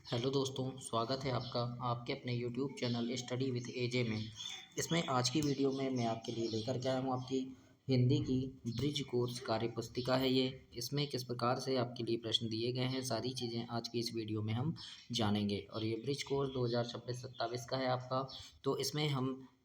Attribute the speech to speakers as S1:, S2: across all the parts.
S1: Hello दोस्तों, स्वागत है आपका आपके अपने यूट्यूब चैनल स्टडी विद एजे में। इसमें आज की वीडियो में मैं आपके लिए लेकर के आया हूँ आपकी हिंदी की ब्रिज कोर्स कार्य पुस्तिका है ये। इसमें किस प्रकार से आपके लिए प्रश्न दिए गए हैं, सारी चीज़ें आज की इस वीडियो में हम जानेंगे। और ये ब्रिज कोर्स 2026-27 का है आपका। तो इसमें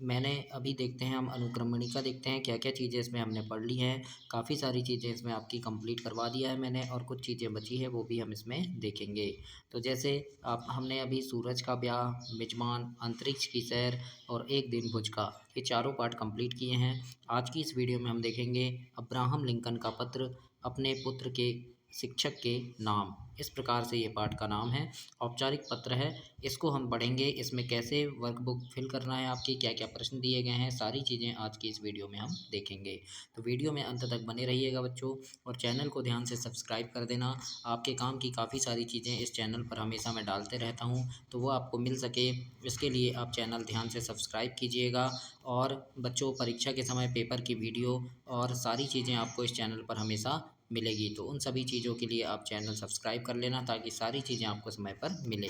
S1: मैंने अभी देखते हैं, हम अनुक्रमणिका देखते हैं क्या क्या चीज़ें इसमें हमने पढ़ ली हैं। काफ़ी सारी चीज़ें इसमें आपकी कंप्लीट करवा दिया है मैंने, और कुछ चीज़ें बची है वो भी हम इसमें देखेंगे। तो जैसे आप हमने अभी सूरज का ब्याह, मिजमान, अंतरिक्ष की सैर और एक दिन भुज का, ये चारों पार्ट कंप्लीट किए हैं। आज की इस वीडियो में हम देखेंगे अब्राहम लिंकन का पत्र अपने पुत्र के शिक्षक के नाम। इस प्रकार से ये पाठ का नाम है, औपचारिक पत्र है। इसको हम पढ़ेंगे, इसमें कैसे वर्कबुक फिल करना है, आपके क्या क्या प्रश्न दिए गए हैं, सारी चीज़ें आज की इस वीडियो में हम देखेंगे। तो वीडियो में अंत तक बने रहिएगा बच्चों, और चैनल को ध्यान से सब्सक्राइब कर देना। आपके काम की काफ़ी सारी चीज़ें इस चैनल पर हमेशा मैं डालते रहता हूँ, तो वो आपको मिल सके इसके लिए आप चैनल ध्यान से सब्सक्राइब कीजिएगा। और बच्चों, परीक्षा के समय पेपर की वीडियो और सारी चीज़ें आपको इस चैनल पर हमेशा मिलेगी, तो उन सभी चीज़ों के लिए आप चैनल सब्सक्राइब कर लेना ताकि सारी चीज़ें आपको समय पर मिले।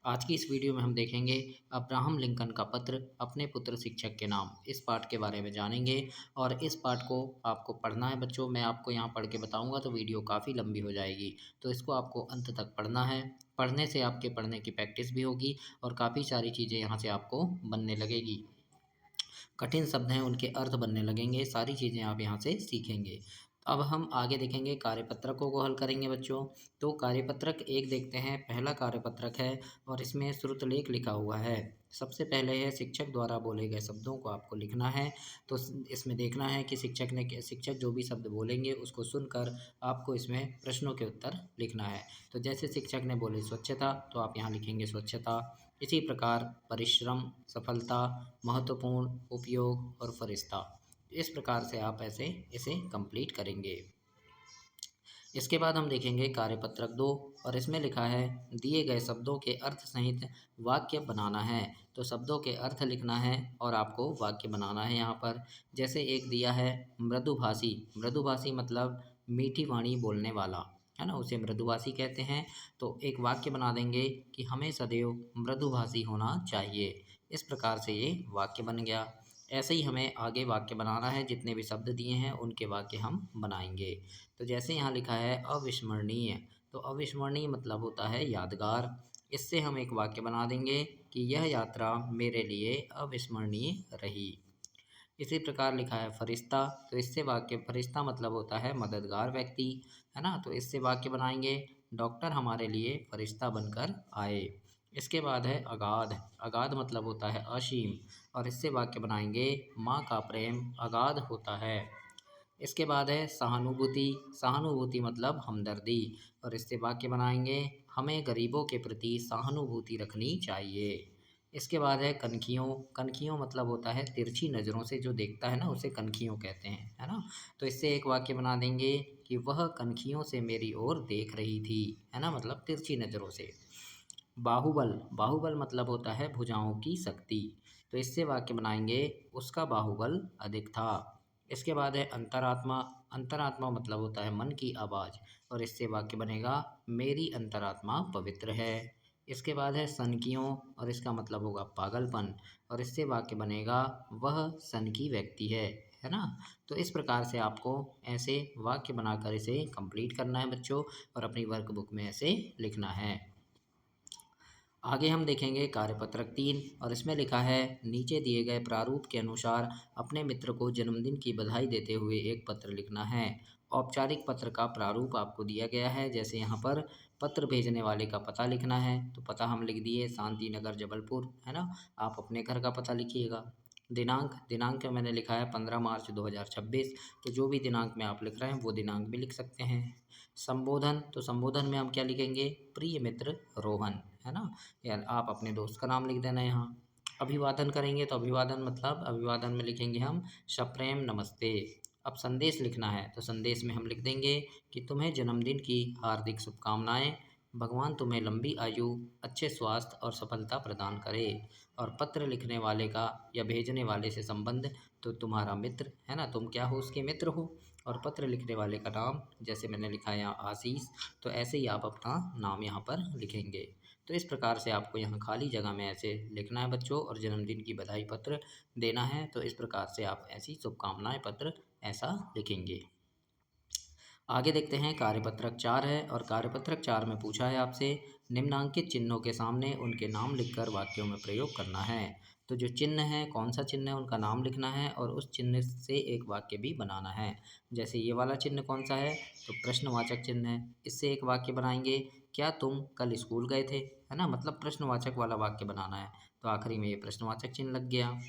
S1: आज की इस वीडियो में हम देखेंगे अब्राहम लिंकन का पत्र अपने पुत्र शिक्षक के नाम, इस पाठ के बारे में जानेंगे। और इस पाठ को आपको पढ़ना है बच्चों, मैं आपको यहाँ पढ़ के बताऊँगा तो वीडियो काफ़ी लंबी हो जाएगी, तो इसको आपको अंत तक पढ़ना है। पढ़ने से आपके पढ़ने की प्रैक्टिस भी होगी और काफ़ी सारी चीज़ें यहाँ से आपको बनने लगेगी। कठिन शब्द हैं उनके अर्थ बनने लगेंगे, सारी चीज़ें आप यहाँ से सीखेंगे। अब हम आगे देखेंगे, कार्यपत्रकों को हल करेंगे बच्चों। तो कार्यपत्रक एक देखते हैं, पहला कार्यपत्रक है और इसमें श्रुतलेख लिखा हुआ है। सबसे पहले है शिक्षक द्वारा बोले गए शब्दों को आपको लिखना है। तो इसमें देखना है कि शिक्षक जो भी शब्द बोलेंगे उसको सुनकर आपको इसमें प्रश्नों के उत्तर लिखना है। तो जैसे शिक्षक ने बोले स्वच्छता, तो आप यहाँ लिखेंगे स्वच्छता। इसी प्रकार परिश्रम, सफलता, महत्वपूर्ण, उपयोग और फरिश्ता। इस प्रकार से आप ऐसे इसे कंप्लीट करेंगे। इसके बाद हम देखेंगे कार्यपत्रक 2, और इसमें लिखा है दिए गए शब्दों के अर्थ सहित वाक्य बनाना है। तो शब्दों के अर्थ लिखना है और आपको वाक्य बनाना है यहाँ पर। जैसे एक दिया है मृदुभाषी, मृदुभाषी मतलब मीठी वाणी बोलने वाला, है ना, उसे मृदुभाषी कहते हैं। तो एक वाक्य बना देंगे कि हमें सदैव मृदुभाषी होना चाहिए। इस प्रकार से ये वाक्य बन गया। ऐसे ही हमें आगे वाक्य बनाना है, जितने भी शब्द दिए हैं उनके वाक्य हम बनाएंगे। तो जैसे यहाँ लिखा है अविस्मरणीय, तो अविस्मरणीय मतलब होता है यादगार। इससे हम एक वाक्य बना देंगे कि यह यात्रा मेरे लिए अविस्मरणीय रही। इसी प्रकार लिखा है फरिश्ता, तो इससे वाक्य, फरिश्ता मतलब होता है मददगार व्यक्ति, है ना। तो इससे वाक्य बनाएंगे डॉक्टर हमारे लिए फरिश्ता बनकर आए। इसके बाद है अगाध, अगाध मतलब होता है असीम, और इससे वाक्य बनाएंगे माँ का प्रेम अगाध होता है। इसके बाद है सहानुभूति, सहानुभूति मतलब हमदर्दी, और इससे वाक्य बनाएंगे हमें गरीबों के प्रति सहानुभूति रखनी चाहिए। इसके बाद है कनखियों, कनखियों मतलब होता है तिरछी नज़रों से जो देखता है ना, उसे कनखियों कहते हैं, है ना। तो इससे एक वाक्य बना देंगे कि वह कनखियों से मेरी ओर देख रही थी, है ना, मतलब तिरछी नज़रों से। बाहुबल, बाहुबल मतलब होता है भुजाओं की शक्ति, तो इससे वाक्य बनाएंगे उसका बाहुबल अधिक था। इसके बाद है अंतरात्मा, अंतरात्मा मतलब होता है मन की आवाज़, और इससे वाक्य बनेगा मेरी अंतरात्मा पवित्र है। इसके बाद है सनकियों, और इसका मतलब होगा पागलपन, और इससे वाक्य बनेगा वह सनकी व्यक्ति है ना। तो इस प्रकार से आपको ऐसे वाक्य बनाकर इसे कंप्लीट करना है बच्चों, और अपनी वर्कबुक में ऐसे लिखना है। आगे हम देखेंगे कार्यपत्रक 3, और इसमें लिखा है नीचे दिए गए प्रारूप के अनुसार अपने मित्र को जन्मदिन की बधाई देते हुए एक पत्र लिखना है। औपचारिक पत्र का प्रारूप आपको दिया गया है। जैसे यहाँ पर पत्र भेजने वाले का पता लिखना है, तो पता हम लिख दिए शांति नगर जबलपुर, है ना। आप अपने घर का पता लिखिएगा। दिनांक, दिनांक मैंने लिखा है 15 मार्च 2026, तो जो भी दिनांक में आप लिख रहे हैं वो दिनांक भी लिख सकते हैं। संबोधन, तो संबोधन में हम क्या लिखेंगे प्रिय मित्र रोहन, है ना, या आप अपने दोस्त का नाम लिख देना यहाँ। अभिवादन करेंगे तो अभिवादन मतलब अभिवादन में लिखेंगे हम सप्रेम नमस्ते। अब संदेश लिखना है, तो संदेश में हम लिख देंगे कि तुम्हें जन्मदिन की हार्दिक शुभकामनाएं, भगवान तुम्हें लंबी आयु, अच्छे स्वास्थ्य और सफलता प्रदान करे। और पत्र लिखने वाले का या भेजने वाले से संबंध, तो तुम्हारा मित्र, है ना, तुम क्या हो, उसके मित्र हो। और पत्र लिखने वाले का नाम, जैसे मैंने लिखा है यहाँ आशीष, तो ऐसे ही आप अपना नाम यहाँ पर लिखेंगे। तो इस प्रकार से आपको यहाँ खाली जगह में ऐसे लिखना है बच्चों, और जन्मदिन की बधाई पत्र देना है। तो इस प्रकार से आप ऐसी शुभकामनाएं पत्र ऐसा लिखेंगे। आगे देखते हैं कार्यपत्रक 4 है, और कार्यपत्रक 4 में पूछा है आपसे निम्नांकित चिन्हों के सामने उनके नाम लिखकर वाक्यों में प्रयोग करना है। तो जो चिन्ह है, कौन सा चिन्ह है, उनका नाम लिखना है और उस चिन्ह से एक वाक्य भी बनाना है। जैसे ये वाला चिन्ह कौन सा है, तो प्रश्नवाचक चिन्ह है, इससे एक वाक्य बनाएंगे, क्या तुम कल स्कूल गए थे, है ना, मतलब प्रश्नवाचक वाला वाक्य बनाना है। तो आखिरी में ये प्रश्नवाचक चिन्ह लग गया।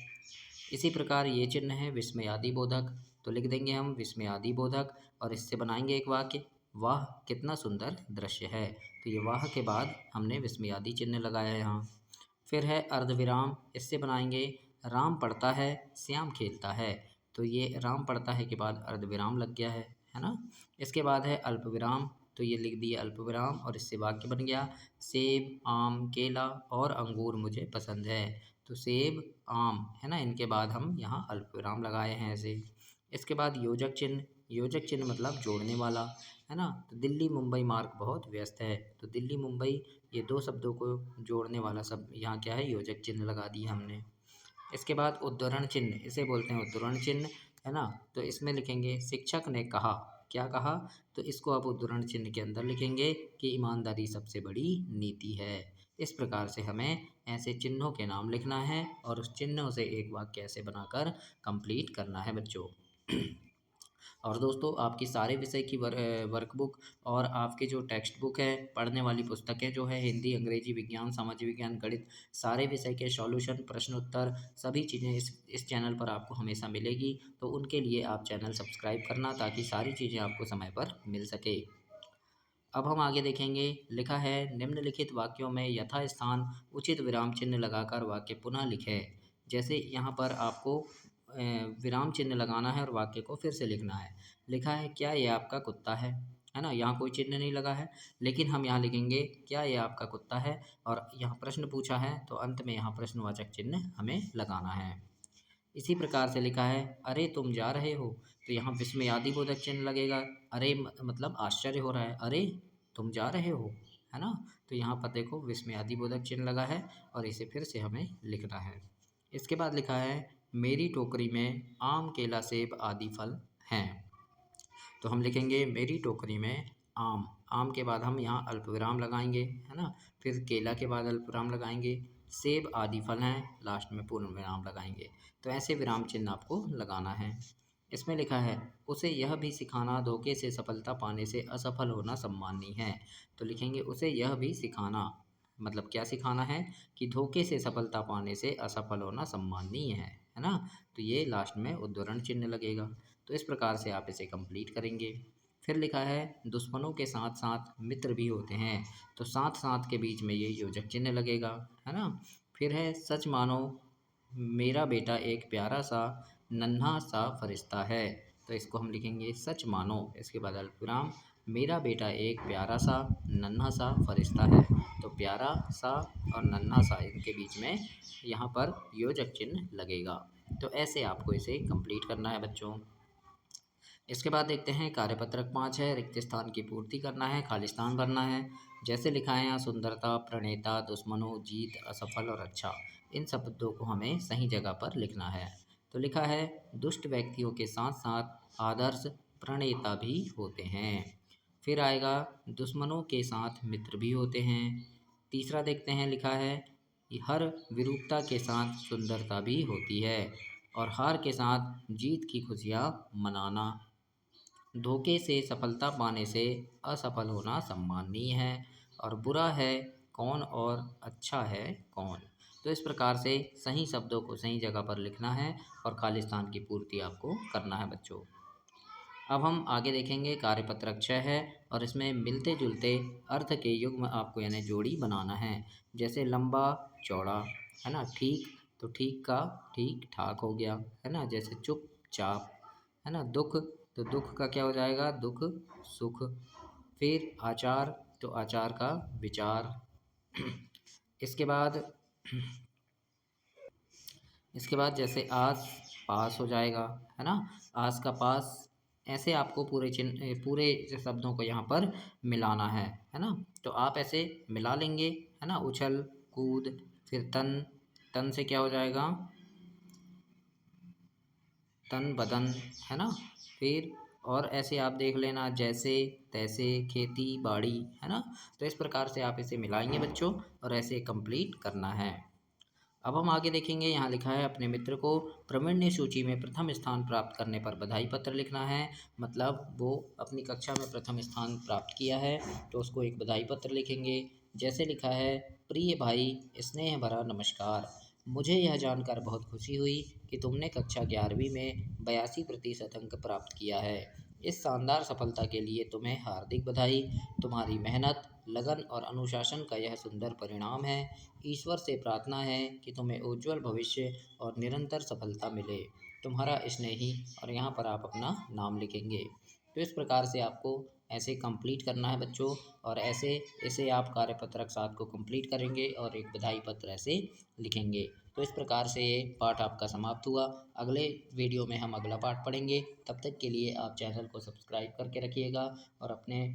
S1: इसी प्रकार ये चिन्ह है विस्मयादि बोधक, तो लिख देंगे हम विस्मयादि बोधक, और इससे बनाएंगे एक वाक्य, वाह कितना सुंदर दृश्य है। तो ये वाह के बाद हमने विस्मयादि चिन्ह लगाया यहाँ। फिर है अर्धविराम, इससे बनाएंगे राम पढ़ता है श्याम खेलता है। तो ये राम पढ़ता है के बाद अर्धविराम लग गया है ना। इसके बाद है अल्पविराम, तो ये लिख दिया अल्पविराम, और इससे वाक्य बन गया, सेब आम केला और अंगूर मुझे पसंद है। तो सेब आम, है ना, इनके बाद हम यहाँ अल्पविराम लगाए हैं ऐसे। इसके बाद योजक चिन्ह, योजक चिन्ह मतलब जोड़ने वाला, है ना। तो दिल्ली मुंबई मार्ग बहुत व्यस्त है, तो दिल्ली मुंबई ये दो शब्दों को जोड़ने वाला सब यहाँ क्या है, योजक चिन्ह लगा दिया हमने। इसके बाद उद्धरण चिन्ह, इसे बोलते हैं उद्धरण चिन्ह, है ना। तो इसमें लिखेंगे शिक्षक ने कहा, क्या कहा, तो इसको आप उद्धरण चिन्ह के अंदर लिखेंगे कि ईमानदारी सबसे बड़ी नीति है। इस प्रकार से हमें ऐसे चिन्हों के नाम लिखना है और उस चिन्हों से एक वाक्य ऐसे बनाकर कंप्लीट करना है बच्चों। और दोस्तों आपकी सारे विषय की वर्कबुक और आपके जो टेक्स्ट बुक है, पढ़ने वाली पुस्तकें जो है हिंदी, अंग्रेजी, विज्ञान, सामाजिक विज्ञान, गणित, सारे विषय के सॉल्यूशन, प्रश्न उत्तर, सभी चीज़ें इस चैनल पर आपको हमेशा मिलेगी। तो उनके लिए आप चैनल सब्सक्राइब करना, ताकि सारी चीज़ें आपको समय पर मिल सके। अब हम आगे देखेंगे, लिखा है निम्नलिखित वाक्यों में यथास्थान उचित विराम चिन्ह लगाकर वाक्य पुनः लिखें। जैसे यहाँ पर आपको विराम चिन्ह लगाना है और वाक्य को फिर से लिखना है। लिखा है क्या ये आपका कुत्ता है ना, यहाँ कोई चिन्ह नहीं लगा है, लेकिन हम यहाँ लिखेंगे क्या ये आपका कुत्ता है, और यहाँ प्रश्न पूछा है तो अंत में यहाँ प्रश्नवाचक चिन्ह हमें लगाना है। इसी प्रकार से लिखा है अरे तुम जा रहे हो, तो यहाँ विस्मयादिबोधक चिन्ह लगेगा। अरे मतलब आश्चर्य हो रहा है, अरे तुम जा रहे हो, है ना। तो यहाँ पर देखो विस्मयादिबोधक चिन्ह लगा है, और इसे फिर से हमें लिखना है। इसके बाद लिखा है मेरी टोकरी में आम केला सेब आदि फल हैं। तो हम लिखेंगे मेरी टोकरी में आम, आम के बाद हम यहाँ अल्पविराम लगाएंगे, है ना। फिर केला के बाद अल्पविराम लगाएंगे, सेब आदि फल हैं, लास्ट में पूर्ण विराम लगाएंगे। तो ऐसे विराम चिन्ह आपको लगाना है। इसमें लिखा है उसे यह भी सिखाना धोखे से सफलता पाने से असफल होना सम्माननीय है। तो लिखेंगे उसे यह भी सिखाना, मतलब क्या सिखाना है, कि धोखे से सफलता पाने से असफल होना सम्माननीय है ना। तो ये लास्ट में उद्धरण चिन्ह लगेगा। तो इस प्रकार से आप इसे कंप्लीट करेंगे। फिर लिखा है दुश्मनों के साथ साथ मित्र भी होते हैं, तो साथ साथ के बीच में ये योजक चिन्ह लगेगा, है ना। फिर है सच मानो मेरा बेटा एक प्यारा सा नन्हा सा फरिश्ता है। तो इसको हम लिखेंगे सच मानो, इसके बाद अल्पविराम, मेरा बेटा एक प्यारा सा नन्हा सा फरिश्ता है। तो प्यारा सा और नन्हा सा, इनके बीच में यहाँ पर योजक चिन्ह लगेगा। तो ऐसे आपको इसे कंप्लीट करना है बच्चों। इसके बाद देखते हैं कार्यपत्रक 5 है, रिक्त स्थान की पूर्ति करना है, खालिस्तान भरना है। जैसे लिखा है यहाँ सुंदरता, प्रणेता, दुश्मनों, जीत, असफल और अच्छा, इन शब्दों को हमें सही जगह पर लिखना है। तो लिखा है दुष्ट व्यक्तियों के साथ साथ आदर्श प्रणेता भी होते हैं। फिर आएगा दुश्मनों के साथ मित्र भी होते हैं। तीसरा देखते हैं, लिखा है कि हर विरूपता के साथ सुंदरता भी होती है, और हार के साथ जीत की खुशियाँ मनाना। धोखे से सफलता पाने से असफल होना सम्माननीय है, और बुरा है कौन और अच्छा है कौन। तो इस प्रकार से सही शब्दों को सही जगह पर लिखना है और खालिस्तान की पूर्ति आपको करना है बच्चों। अब हम आगे देखेंगे कार्यपत्रक 6 है, और इसमें मिलते जुलते अर्थ के युग्म आपको यानी जोड़ी बनाना है। जैसे लंबा चौड़ा, है ना, ठीक, तो ठीक का ठीक ठाक हो गया, है ना। जैसे चुपचाप, है ना, दुख, तो दुख का क्या हो जाएगा, दुख सुख। फिर आचार, तो आचार का विचार। इसके बाद जैसे आस पास हो जाएगा, है ना, आस का पास, ऐसे आपको पूरे शब्दों को यहाँ पर मिलाना है ना। तो आप ऐसे मिला लेंगे, है ना। उछल कूद, फिर तन, तन से क्या हो जाएगा, तन बदन, है ना। फिर और ऐसे आप देख लेना, जैसे तैसे, खेती बाड़ी, है ना। तो इस प्रकार से आप इसे मिलाएंगे बच्चों, और ऐसे कंप्लीट करना है। अब हम आगे देखेंगे, यहाँ लिखा है अपने मित्र को प्रावीण्य सूची में प्रथम स्थान प्राप्त करने पर बधाई पत्र लिखना है। मतलब वो अपनी कक्षा में प्रथम स्थान प्राप्त किया है, तो उसको एक बधाई पत्र लिखेंगे। जैसे लिखा है, प्रिय भाई, स्नेह भरा नमस्कार। मुझे यह जानकर बहुत खुशी हुई कि तुमने कक्षा 11वीं में 82% अंक प्राप्त किया है। इस शानदार सफलता के लिए तुम्हें हार्दिक बधाई। तुम्हारी मेहनत, लगन और अनुशासन का यह सुंदर परिणाम है। ईश्वर से प्रार्थना है कि तुम्हें उज्जवल भविष्य और निरंतर सफलता मिले। तुम्हारा स्नेही, और यहाँ पर आप अपना नाम लिखेंगे। तो इस प्रकार से आपको ऐसे कंप्लीट करना है बच्चों, और ऐसे इसे आप कार्यपत्रक 7 को कंप्लीट करेंगे और एक बधाई पत्र ऐसे लिखेंगे। तो इस प्रकार से ये पाठ आपका समाप्त हुआ। अगले वीडियो में हम अगला पाठ पढ़ेंगे। तब तक के लिए आप चैनल को सब्सक्राइब करके रखिएगा और अपने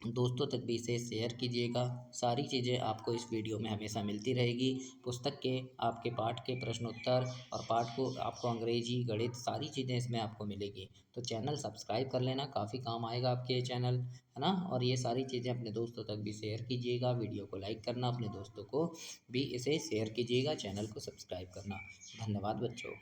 S1: दोस्तों तक भी इसे शेयर कीजिएगा। सारी चीज़ें आपको इस वीडियो में हमेशा मिलती रहेगी। पुस्तक के, आपके पाठ के प्रश्नोत्तर, और पाठ को आपको अंग्रेजी, गणित, सारी चीज़ें इसमें आपको मिलेगी। तो चैनल सब्सक्राइब कर लेना, काफ़ी काम आएगा आपके ये चैनल, है ना। और ये सारी चीज़ें अपने दोस्तों तक भी शेयर कीजिएगा। वीडियो को लाइक करना, अपने दोस्तों को भी इसे शेयर कीजिएगा, चैनल को सब्सक्राइब करना। धन्यवाद बच्चों।